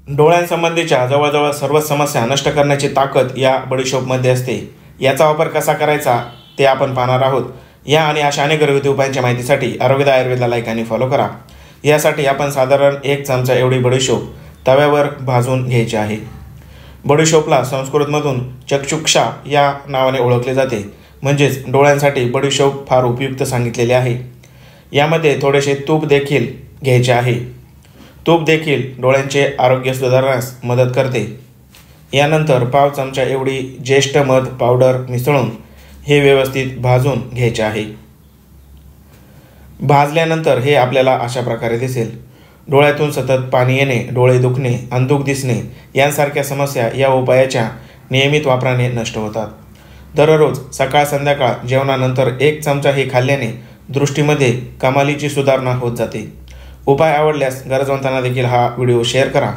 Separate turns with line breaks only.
डोळ्यांसंबंधीच्या जवळजवळ सर्वच समस्या नष्ट करण्याची ताकद या बडीशोपमध्ये असते। याचा वापर कसा करायचा ते आपण पाहणार आहोत। या आणि अशा अनेक घरगुती उपायांच्या माहितीसाठी आरोग्यदा आयुर्वेदला लाईक आणि फॉलो करा। यासाठी आपण साधारण 1 चमचा एवढी बडीशोप तव्यावर भाजून घ्यायची आहे। बडीशोपला संस्कृतमधून चक्षुक्षा या नावाने ओळखले जाते, म्हणजेच डोळ्यांसाठी बडीशोप फार उपयुक्त सांगितलेले आहे। यामध्ये थोडेसे तूप देखील घ्यायचे आहे। तूप देखील डोळ्यांचे आरोग्य सुधारण्यास मदत करते। यानंतर पाव चमचा एवढी ज्येष्ठ मध पावडर मिसळून हे व्यवस्थित भाजून घ्यायचे आहे। भाजल्यानंतर हे आपल्याला अशा प्रकारे दिसेल। डोळ्यातून सतत पाणी येणे, डोळे दुखणे, अंधुक दिसणे यांसारख्या समस्या या उपायाच्या नियमित वापराने नष्ट होतात। दररोज सकाळ संध्याकाळ जेवणानंतर 1 चमचा हे खाल्ल्याने दृष्टीमध्ये कमालीची सुधारणा होत जाते। उपाय आवडल्यास गरजवंतांना देखील हा व्हिडिओ शेअर करा।